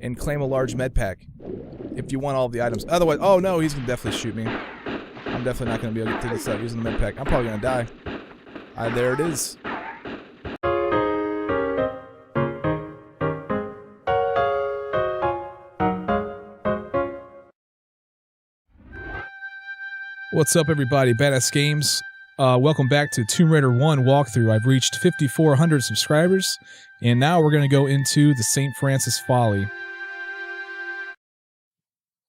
and claim a large med pack if you want all of the items. Otherwise, oh no, he's gonna definitely shoot me. I'm definitely not gonna be able to take this out using the med pack. I'm probably gonna die. There it is. What's up, everybody? Badass Games. Welcome back to Tomb Raider 1 walkthrough. I've reached 5,400 subscribers, and now we're going to go into the St. Francis Folly.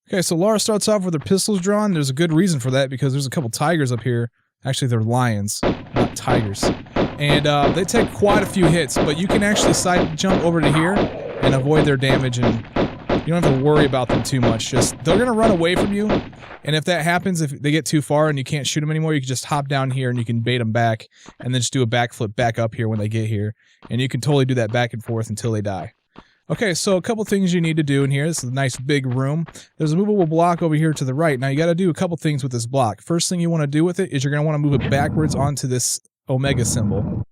Okay, so Lara starts off with her pistols drawn. There's a good reason for that, because there's a couple tigers up here. Actually, they're lions, not tigers. And they take quite a few hits, but you can actually side jump over to here and avoid their damage, and you don't have to worry about them too much. Just, they're going to run away from you. And if that happens, if they get too far and you can't shoot them anymore, you can just hop down here and you can bait them back and then just do a backflip back up here when they get here. And you can totally do that back and forth until they die. Okay, so a couple things you need to do in here. This is a nice big room. There's a movable block over here to the right. Now you got to do a couple things with this block. First thing you want to do with it is you're going to want to move it backwards onto this Omega symbol.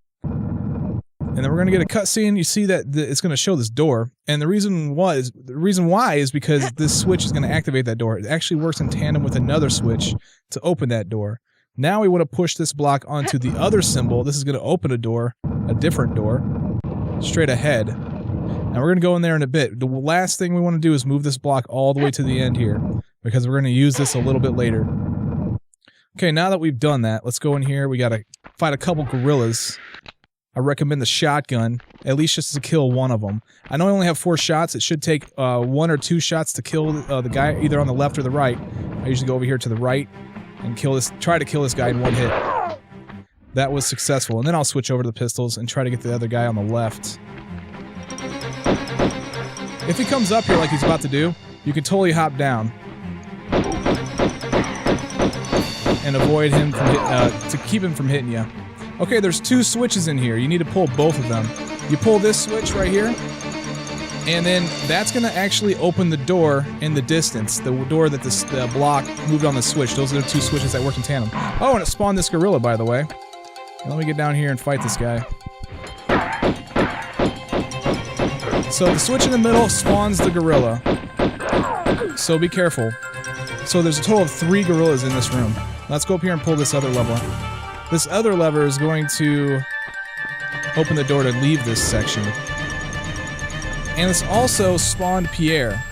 And then we're going to get a cutscene. You see that it's going to show this door. And the reason why is because this switch is going to activate that door. It actually works in tandem with another switch to open that door. Now we want to push this block onto the other symbol. This is going to open a door, a different door, straight ahead. Now we're going to go in there in a bit. The last thing we want to do is move this block all the way to the end here, because we're going to use this a little bit later. Okay, now that we've done that, let's go in here. We got to fight a couple gorillas. I recommend the shotgun, at least just to kill one of them. I know I only have 4 shots. It should take 1 or 2 shots to kill the guy, either on the left or the right. I usually go over here to the right and try to kill this guy in 1 hit. That was successful. And then I'll switch over to the pistols and try to get the other guy on the left. If he comes up here like he's about to do, you can totally hop down and avoid him from to keep him from hitting you. Okay, there's 2 switches in here. You need to pull both of them. You pull this switch right here, and then that's going to actually open the door in the distance, the door that the block moved on the switch. Those are the 2 switches that work in tandem. Oh, and it spawned this gorilla, by the way. Now, let me get down here and fight this guy. So the switch in the middle spawns the gorilla. So be careful. So there's a total of 3 gorillas in this room. Let's go up here and pull this other lever. This other lever is going to open the door to leave this section. And it's also spawned Pierre.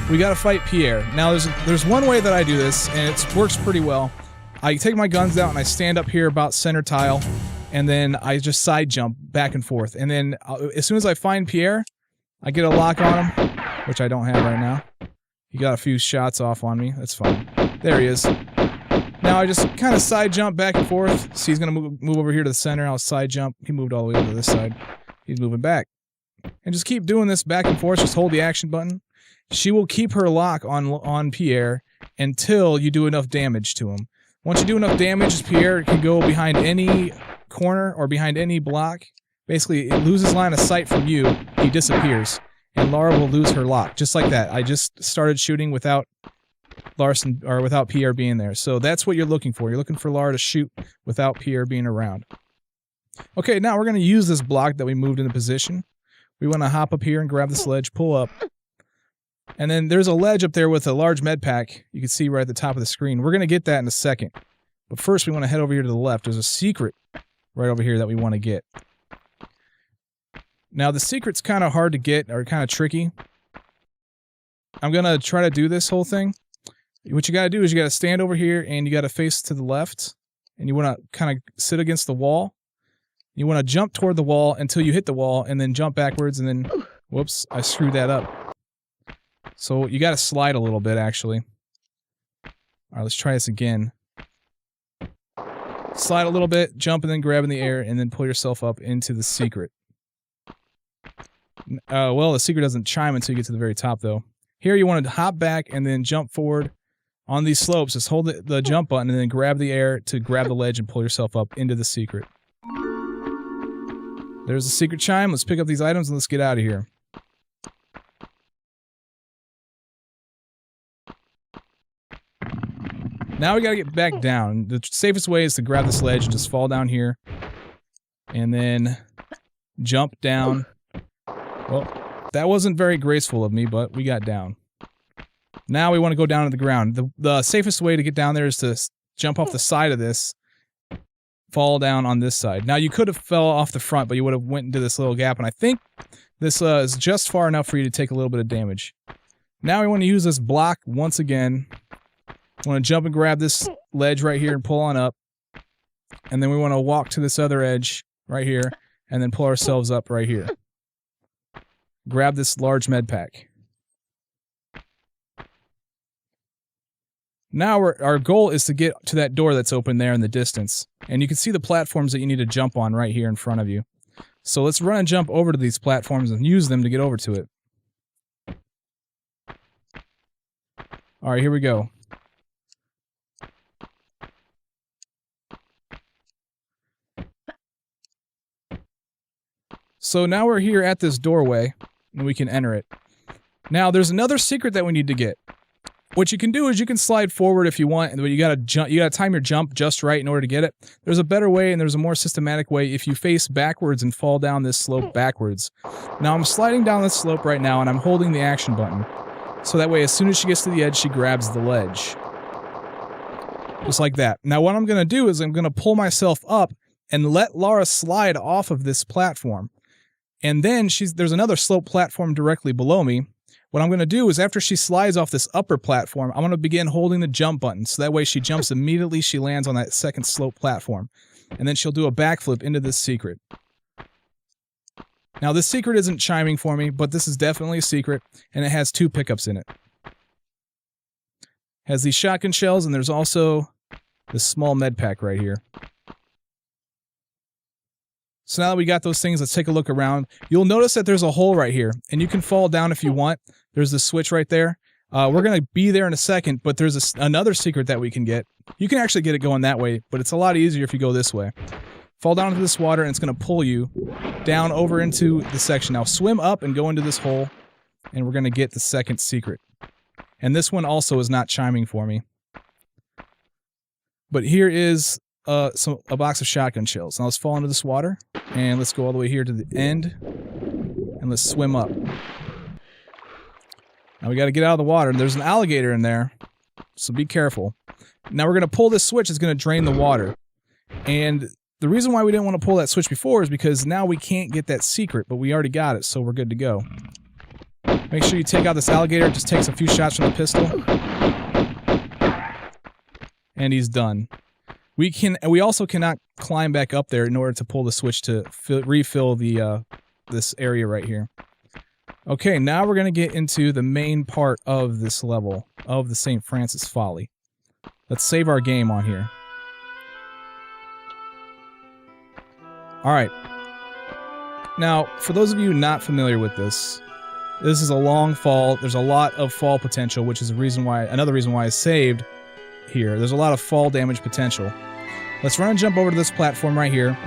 We gotta fight Pierre. Now there's one way that I do this, and it works pretty well. I take my guns out and I stand up here about center tile, and then I just side jump back and forth. And then as soon as I find Pierre, I get a lock on him, which I don't have right now. He got a few shots off on me. That's fine. There he is. Now I just kind of side jump back and forth. See, he's going to move over here to the center. I'll side jump. He moved all the way over to this side. He's moving back. And just keep doing this back and forth. Just hold the action button. She will keep her lock on Pierre until you do enough damage to him. Once you do enough damage, Pierre can go behind any corner or behind any block. Basically, it loses line of sight from you. He disappears. And Lara will lose her lock. Just like that. I just started shooting without Larson, or without Pierre being there. So that's what you're looking for. You're looking for Lara to shoot without Pierre being around. Okay, now we're going to use this block that we moved into position. We want to hop up here and grab this ledge, pull up. And then there's a ledge up there with a large med pack. You can see right at the top of the screen. We're going to get that in a second. But first we want to head over here to the left. There's a secret right over here that we want to get. Now the secret's kind of hard to get, or kind of tricky. I'm going to try to do this whole thing. What you gotta do is you gotta stand over here and you gotta face to the left, and you wanna kind of sit against the wall. You wanna jump toward the wall until you hit the wall, and then jump backwards, and then, whoops, I screwed that up. So you gotta slide a little bit, actually. Alright, let's try this again. Slide a little bit, jump, and then grab in the air, and then pull yourself up into the secret. Well, the secret doesn't chime until you get to the very top, though. Here you want to hop back and then jump forward. On these slopes, just hold the jump button and then grab the air to grab the ledge and pull yourself up into the secret. There's the secret chime. Let's pick up these items and let's get out of here. Now we gotta get back down. The safest way is to grab this ledge and just fall down here. And then jump down. Well, That wasn't very graceful of me, but we got down. Now we want to go down to the ground. The safest way to get down there is to jump off the side of this, fall down on this side. Now you could have fell off the front, but you would have went into this little gap, and I think this is just far enough for you to take a little bit of damage. Now we want to use this block once again. We want to jump and grab this ledge right here and pull on up. And then we want to walk to this other edge right here and then pull ourselves up right here. Grab this large med pack. Now our goal is to get to that door that's open there in the distance. And you can see the platforms that you need to jump on right here in front of you. So let's run and jump over to these platforms and use them to get over to it. Alright, here we go. So now we're here at this doorway, and we can enter it. Now, there's another secret that we need to get. What you can do is you can slide forward if you want, but you gotta time your jump just right in order to get it. There's a better way, and there's a more systematic way if you face backwards and fall down this slope backwards. Now, I'm sliding down this slope right now, and I'm holding the action button. So that way, as soon as she gets to the edge, she grabs the ledge. Just like that. Now, what I'm gonna do is I'm gonna pull myself up and let Lara slide off of this platform. And then there's another slope platform directly below me. What I'm going to do is after she slides off this upper platform, I'm going to begin holding the jump button. So that way she jumps immediately, she lands on that second slope platform. And then she'll do a backflip into this secret. Now this secret isn't chiming for me, but this is definitely a secret. And it has 2 pickups in it. Has these shotgun shells, and there's also this small med pack right here. So now that we got those things, let's take a look around. You'll notice that there's a hole right here, and you can fall down if you want. There's the switch right there. We're going to be there in a second, but there's another secret that we can get. You can actually get it going that way, but it's a lot easier if you go this way. Fall down into this water, and it's going to pull you down over into the section. Now swim up and go into this hole, and we're going to get the second secret. And this one also is not chiming for me. But here is a box of shotgun shells. Now let's fall into this water, and let's go all the way here to the end, and let's swim up. Now we got to get out of the water, and there's an alligator in there, so be careful. Now we're going to pull this switch. It's going to drain the water. And the reason why we didn't want to pull that switch before is because now we can't get that secret, but we already got it, so we're good to go. Make sure you take out this alligator. It just takes a few shots from the pistol. And he's done. We also cannot climb back up there in order to pull the switch to refill the this area right here. Okay, now we're going to get into the main part of this level of the St. Francis Folly. Let's save our game on here. Alright. Now, for those of you not familiar with this is a long fall. There's a lot of fall potential, which is another reason why I saved here. There's a lot of fall damage potential. Let's run and jump over to this platform right here.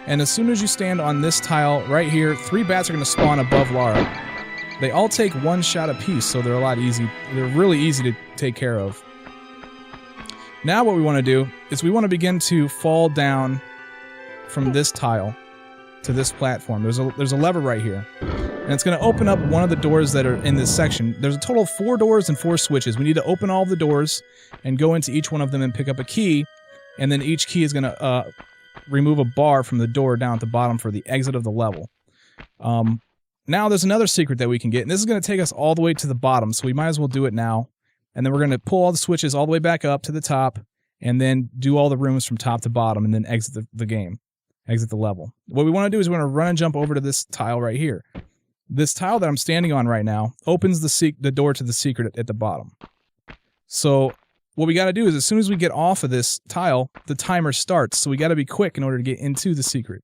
And as soon as you stand on this tile right here, 3 bats are going to spawn above Lara. They all take 1 shot apiece, so they're really easy to take care of. Now what we want to do is we want to begin to fall down from this tile to this platform. There's a lever right here. And it's going to open up one of the doors that are in this section. There's a total of 4 doors and 4 switches. We need to open all the doors and go into each one of them and pick up a key. And then each key is going to remove a bar from the door down at the bottom for the exit of the level. Now there's another secret that we can get, and this is going to take us all the way to the bottom, so we might as well do it now. And then we're going to pull all the switches all the way back up to the top, and then do all the rooms from top to bottom, and then exit the game. Exit the level. What we want to do is we want to run and jump over to this tile right here. This tile that I'm standing on right now opens the door to the secret at the bottom. So what we got to do is as soon as we get off of this tile, the timer starts. So we got to be quick in order to get into the secret.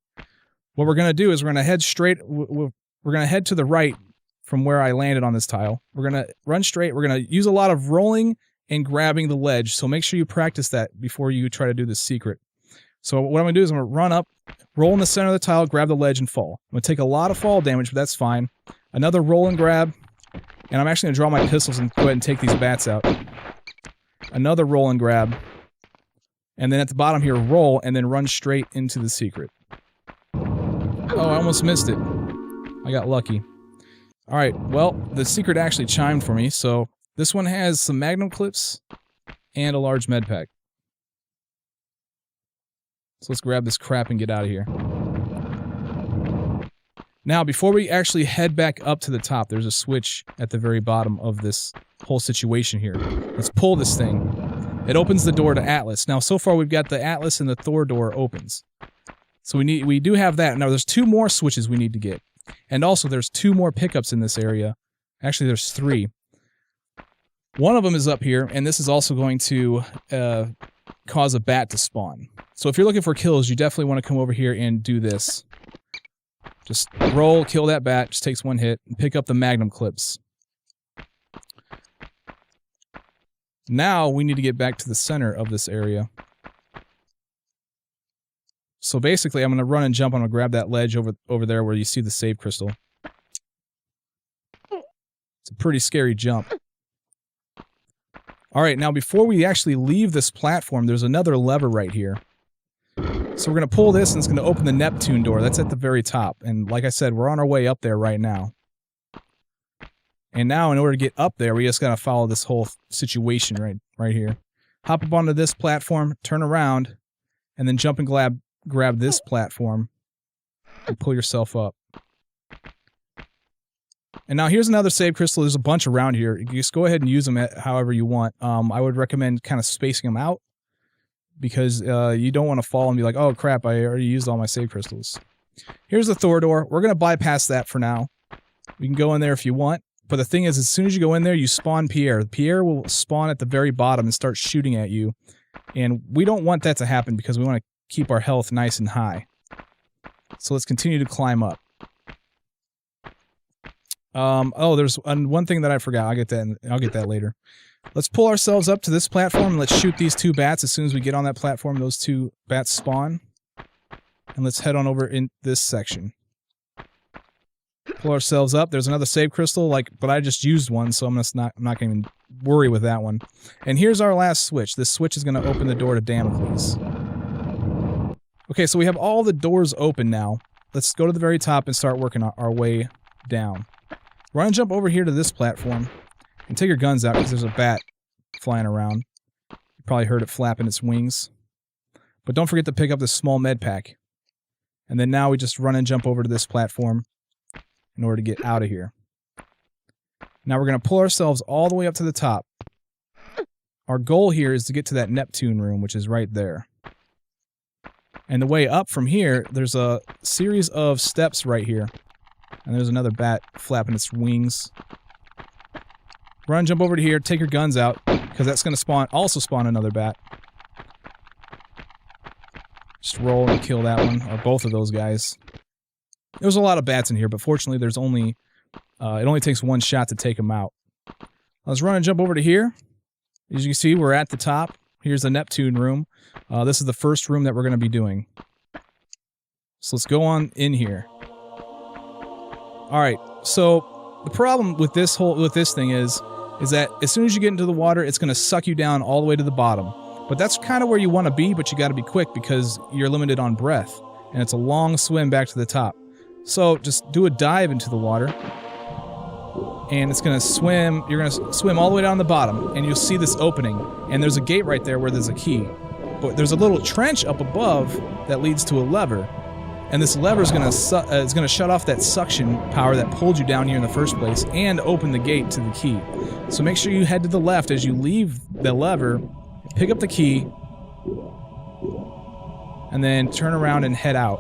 What we're going to do is we're going to head straight. We're going to head to the right from where I landed on this tile. We're going to run straight. We're going to use a lot of rolling and grabbing the ledge. So make sure you practice that before you try to do the secret. So what I'm going to do is I'm going to run up, roll in the center of the tile, grab the ledge, and fall. I'm going to take a lot of fall damage, but that's fine. Another roll and grab. And I'm actually going to draw my pistols and go ahead and take these bats out. Another roll and grab. And then at the bottom here, roll, and then run straight into the secret. Oh, I almost missed it. I got lucky. Alright, well, the secret actually chimed for me, so this one has some magnum clips and a large med pack. So let's grab this crap and get out of here. Now, before we actually head back up to the top, there's a switch at the very bottom of this whole situation here. Let's pull this thing. It opens the door to Atlas. Now, so far we've got the Atlas and the Thor door opens. So we do have that. Now, there's 2 more switches we need to get. And also, there's 2 more pickups in this area. Actually, there's 3. One of them is up here, and this is also going to cause a bat to spawn. So if you're looking for kills, you definitely want to come over here and do this. Just roll, kill that bat, just takes 1 hit, and pick up the magnum clips. Now we need to get back to the center of this area. So basically, I'm going to run and jump. I'm going to grab that ledge over there where you see the save crystal. It's a pretty scary jump. Alright, now before we actually leave this platform, there's another lever right here. So we're going to pull this and it's going to open the Neptune door. That's at the very top. And like I said, we're on our way up there right now. And now in order to get up there, we just got to follow this whole situation right here. Hop up onto this platform, turn around, and then jump and grab this platform and pull yourself up. And now here's another save crystal. There's a bunch around here. You just go ahead and use them however you want. I would recommend kind of spacing them out because you don't want to fall and be like, oh crap, I already used all my save crystals. Here's the Thor door. We're going to bypass that for now. We can go in there if you want. But the thing is, as soon as you go in there, you spawn Pierre. Pierre will spawn at the very bottom and start shooting at you. And we don't want that to happen because we want to keep our health nice and high. So let's continue to climb up. Oh, there's one thing that I forgot. I'll get that later. Let's pull ourselves up to this platform and let's shoot these 2 bats. As soon as we get on that platform, those 2 bats spawn. And let's head on over in this section. Pull ourselves up. There's another save crystal, but I just used one, so I'm not going to even worry with that one. And here's our last switch. This switch is going to open the door to Damocles. Okay, so we have all the doors open now. Let's go to the very top and start working our way down. Run and jump over here to this platform and take your guns out because there's a bat flying around. You probably heard it flapping its wings. But don't forget to pick up this small med pack. And then now we just run and jump over to this platform in order to get out of here. Now we're going to pull ourselves all the way up to the top. Our goal here is to get to that Neptune room, which is right there. And the way up from here, there's a series of steps right here. And there's another bat flapping its wings. Run, jump over to here, take your guns out, because that's going to also spawn another bat. Just roll and kill that one, or both of those guys. There's a lot of bats in here, but fortunately there's only... it only takes 1 shot to take them out. Let's run and jump over to here. As you can see, we're at the top. Here's the Neptune room. This is the first room that we're going to be doing. So let's go on in here. Alright, so the problem with this thing is that as soon as you get into the water, it's going to suck you down all the way to the bottom. But that's kind of where you want to be, but you got to be quick because you're limited on breath. And it's a long swim back to the top. So just do a dive into the water. And it's going to swim, you're going to swim all the way down the bottom, and you'll see this opening. And there's a gate right there where there's a key. But there's a little trench up above that leads to a lever. And this lever is going to shut off that suction power that pulled you down here in the first place and open the gate to the key. So make sure you head to the left as you leave the lever, pick up the key, and then turn around and head out.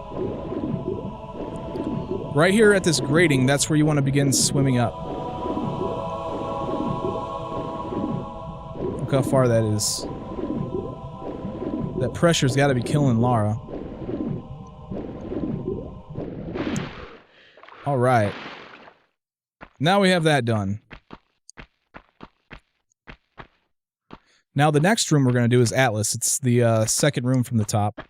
Right here at this grating, that's where you want to begin swimming up. Look how far that is. That pressure's got to be killing Lara. Alright. Now we have that done. Now the next room we're going to do is Atlas. It's the second room from the top.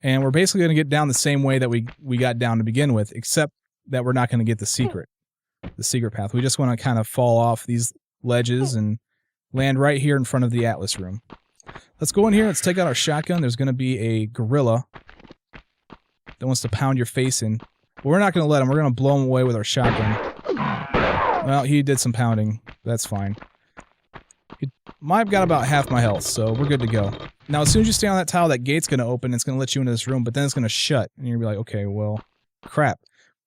And we're basically going to get down the same way that we got down to begin with, except that we're not going to get the secret path. We just want to kind of fall off these ledges and land right here in front of the Atlas room. Let's go in here. Let's take out our shotgun. There's going to be a gorilla that wants to pound your face in. But we're not going to let him. We're going to blow him away with our shotgun. Well, he did some pounding. That's fine. I've got about half my health, so we're good to go. Now, as soon as you stay on that tile, that gate's going to open. It's going to let you into this room, but then it's going to shut. And you're going to be like, okay, well, crap.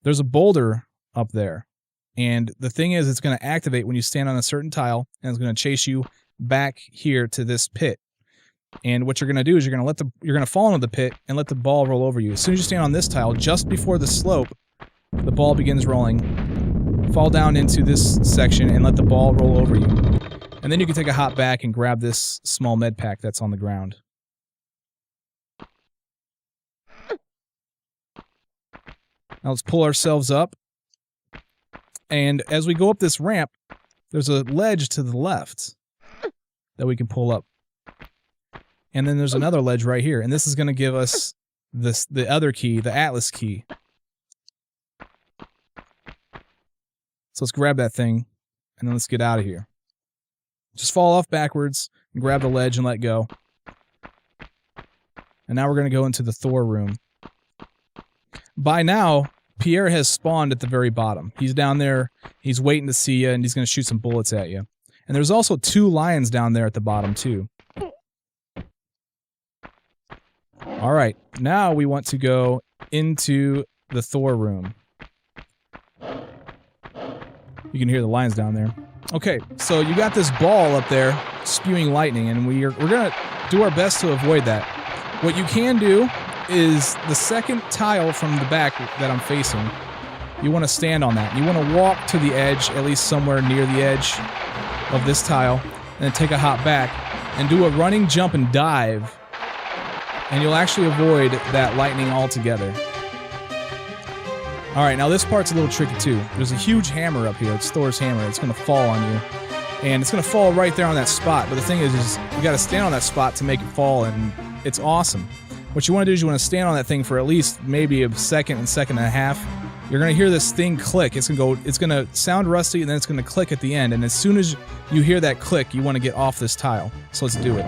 There's a boulder up there. And the thing is, it's going to activate when you stand on a certain tile, and it's going to chase you back here to this pit. And what you're going to do is you're going to fall into the pit and let the ball roll over you. As soon as you stand on this tile, just before the slope, the ball begins rolling. Fall down into this section and let the ball roll over you. And then you can take a hop back and grab this small med pack that's on the ground. Now let's pull ourselves up. And as we go up this ramp, there's a ledge to the left that we can pull up. And then there's another ledge right here. And this is going to give us the other key, the Atlas key. So let's grab that thing, and then let's get out of here. Just fall off backwards and grab the ledge and let go. And now we're going to go into the Thor room. By now, Pierre has spawned at the very bottom. He's down there, he's waiting to see you, and he's going to shoot some bullets at you. And there's also 2 lions down there at the bottom, too. Alright, now we want to go into the Thor room. You can hear the lions down there. Okay, so you got this ball up there spewing lightning, and we're going to do our best to avoid that. What you can do is the second tile from the back that I'm facing, you want to stand on that. You want to walk to the edge, at least somewhere near the edge of this tile, and then take a hop back and do a running jump and dive, and you'll actually avoid that lightning altogether. Alright, now this part's a little tricky too. There's a huge hammer up here. It's Thor's hammer. It's going to fall on you. And it's going to fall right there on that spot. But the thing is you got to stand on that spot to make it fall, and it's awesome. What you want to do is you want to stand on that thing for at least maybe a second and a half. You're going to hear this thing click. It's going to sound rusty, and then it's going to click at the end. And as soon as you hear that click, you want to get off this tile. So let's do it.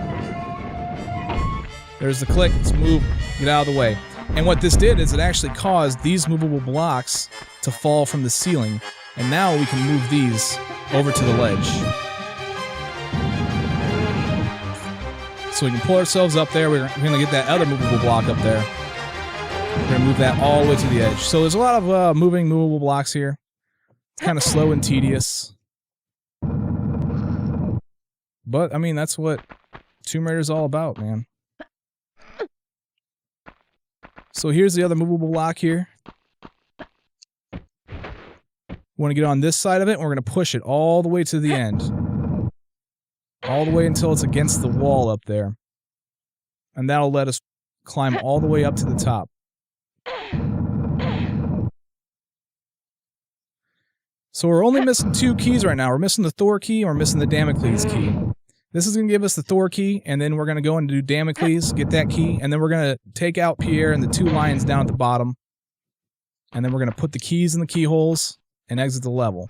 There's the click. Let's move. Get out of the way. And what this did is it actually caused these movable blocks to fall from the ceiling. And now we can move these over to the ledge. So we can pull ourselves up there. We're going to get that other movable block up there. We're going to move that all the way to the edge. So there's a lot of movable blocks here. It's kind of slow and tedious. But, I mean, that's what Tomb Raider's all about, man. So here's the other movable block here. We want to get on this side of it, and we're going to push it all the way to the end. All the way until it's against the wall up there. And that'll let us climb all the way up to the top. So we're only missing 2 keys right now. We're missing the Thor key, and we're missing the Damocles key. This is going to give us the Thor key, and then we're going to go and do Damocles, get that key, and then we're going to take out Pierre and the 2 lions down at the bottom. And then we're going to put the keys in the keyholes and exit the level.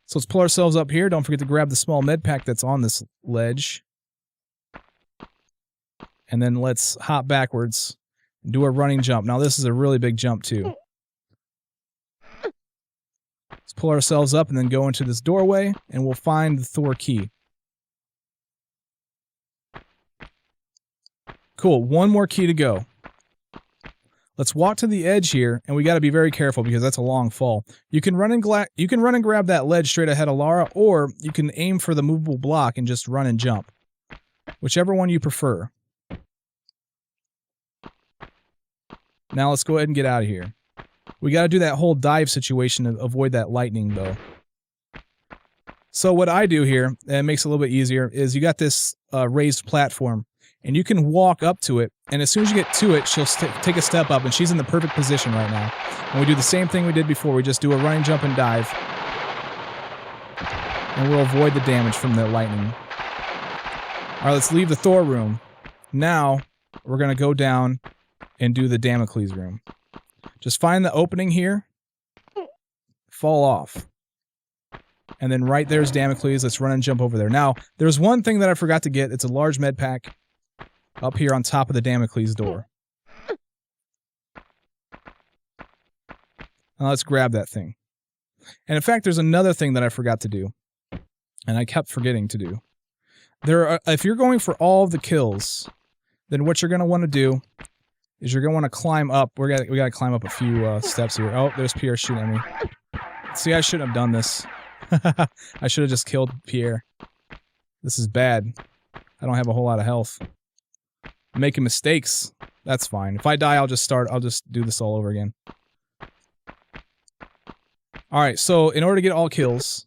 So let's pull ourselves up here. Don't forget to grab the small med pack that's on this ledge. And then let's hop backwards and do a running jump. Now this is a really big jump too. Let's pull ourselves up and then go into this doorway, and we'll find the Thor key. Cool, 1 more key to go. Let's walk to the edge here, and we got to be very careful because that's a long fall. You can run and grab that ledge straight ahead of Lara, or you can aim for the movable block and just run and jump. Whichever one you prefer. Now let's go ahead and get out of here. We got to do that whole dive situation to avoid that lightning, though. So what I do here, and it makes it a little bit easier, is you got this raised platform. And you can walk up to it, and as soon as you get to it, she'll take a step up, and she's in the perfect position right now. And we do the same thing we did before. We just do a running jump and dive. And we'll avoid the damage from the lightning. Alright, let's leave the Thor room. Now, we're going to go down and do the Damocles room. Just find the opening here. Fall off. And then right there's Damocles. Let's run and jump over there. Now, there's one thing that I forgot to get. It's a large med pack. Up here on top of the Damocles door. Now let's grab that thing. And in fact, there's another thing that I forgot to do. And I kept forgetting to do. If you're going for all of the kills, then what you're going to want to do is you're going to want to climb up. We got to climb up a few steps here. Oh, there's Pierre shooting at me. See, I shouldn't have done this. I should have just killed Pierre. This is bad. I don't have a whole lot of health. I'm making mistakes. That's fine. If I die, I'll just do this all over again. Alright, so in order to get all kills,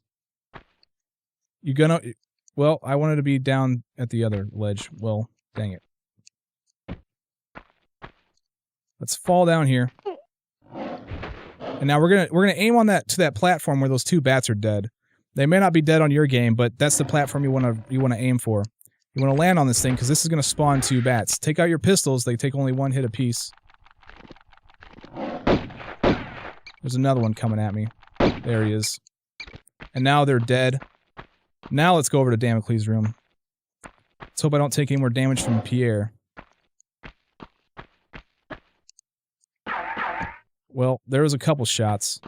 you're gonna... Well, I wanted to be down at the other ledge. Well, dang it. Let's fall down here. And now we're gonna aim on that platform where those 2 bats are dead. They may not be dead on your game, but that's the platform you wanna aim for. You wanna land on this thing because this is gonna spawn 2 bats. Take out your pistols. They take only 1 hit apiece. There's another one coming at me. There he is. And now they're dead. Now let's go over to Damocles' room. Let's hope I don't take any more damage from Pierre. Well, there was a couple shots.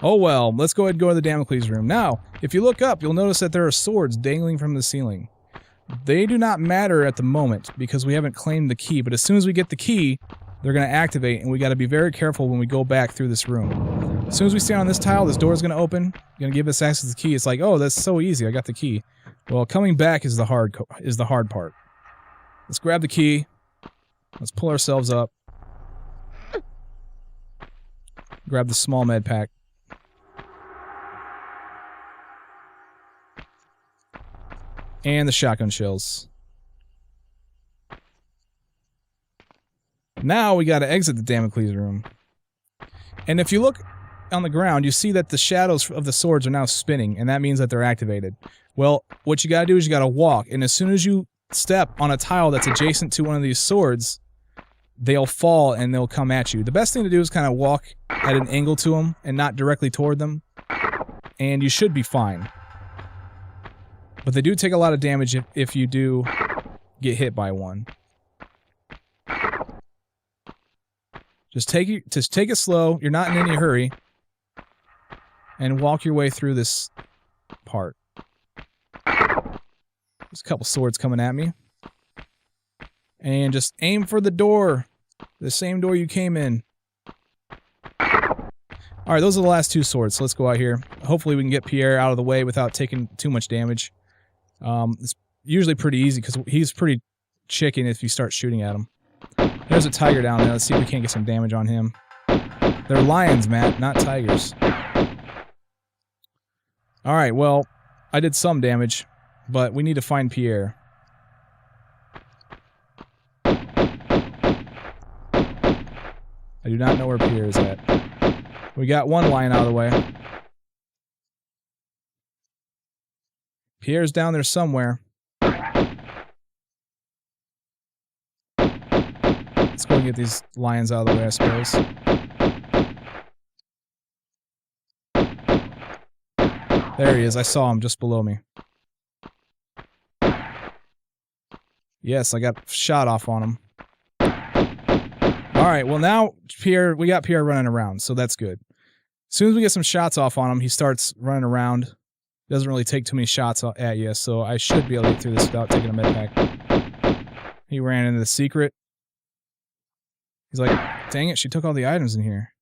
Oh well, let's go ahead and go to the Damocles' room. Now, if you look up, you'll notice that there are swords dangling from the ceiling. They do not matter at the moment, because we haven't claimed the key, but as soon as we get the key, they're going to activate, and we got to be very careful when we go back through this room. As soon as we stand on this tile, this door is going to open, going to give us access to the key. It's like, oh, that's so easy, I got the key. Well, coming back is the hard part. Let's grab the key. Let's pull ourselves up. Grab the small med pack. And the shotgun shells. Now we gotta exit the Damocles room. And if you look on the ground, you see that the shadows of the swords are now spinning, and that means that they're activated. Well, what you gotta do is you gotta walk, and as soon as you step on a tile that's adjacent to one of these swords, they'll fall and they'll come at you. The best thing to do is kind of walk at an angle to them and not directly toward them, and you should be fine. But they do take a lot of damage if you do get hit by one. Just take it slow. You're not in any hurry, and walk your way through this part. There's a couple swords coming at me, and just aim for the door, the same door you came in. All right, those are the last 2 swords. So let's go out here. Hopefully, we can get Pierre out of the way without taking too much damage. It's usually pretty easy because he's pretty chicken if you start shooting at him. There's a tiger down there. Let's see if we can't get some damage on him. They're lions, Matt, not tigers. Alright, well, I did some damage, but we need to find Pierre. I do not know where Pierre is at. We got one lion out of the way. Pierre's down there somewhere. Let's go and get these lions out of the way, I suppose. There he is. I saw him just below me. Yes, I got shot off on him. Alright, well now, we got Pierre running around, so that's good. As soon as we get some shots off on him, he starts running around. Doesn't really take too many shots at you, so I should be able to get through this without taking a med pack. He ran into the secret. He's like, dang it, she took all the items in here.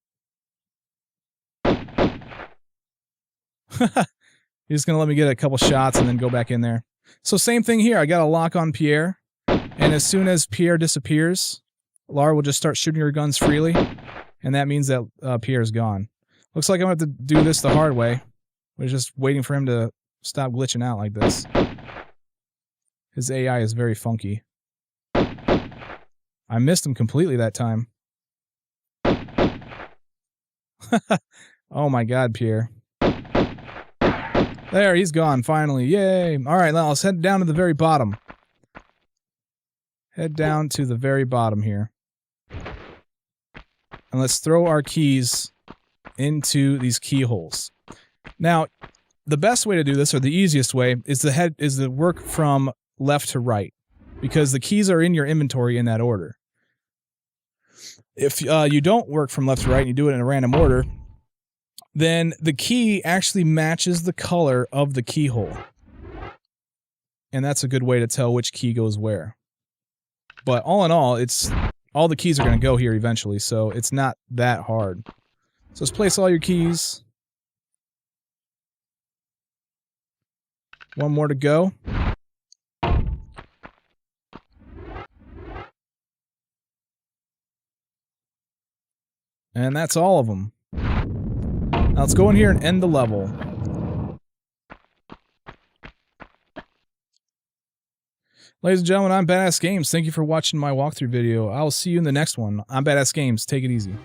He's gonna let me get a couple shots and then go back in there. So same thing here, I got a lock on Pierre, and as soon as Pierre disappears, Lara will just start shooting her guns freely, and that means that Pierre's gone. Looks like I'm gonna have to do this the hard way. We're just waiting for him to stop glitching out like this. His AI is very funky. I missed him completely that time. Oh my god, Pierre. There, he's gone, finally. Yay! Alright, now let's head down to the very bottom. Head down to the very bottom here. And let's throw our keys into these keyholes. Now, the best way to do this, or the easiest way, is to work from left to right, because the keys are in your inventory in that order. If you don't work from left to right and you do it in a random order, then the key actually matches the color of the keyhole. And that's a good way to tell which key goes where. But all in all, all the keys are going to go here eventually, so it's not that hard. So let's place all your keys. One more to go. And that's all of them. Now let's go in here and end the level. Ladies and gentlemen, I'm Badass Games. Thank you for watching my walkthrough video. I will see you in the next one. I'm Badass Games. Take it easy.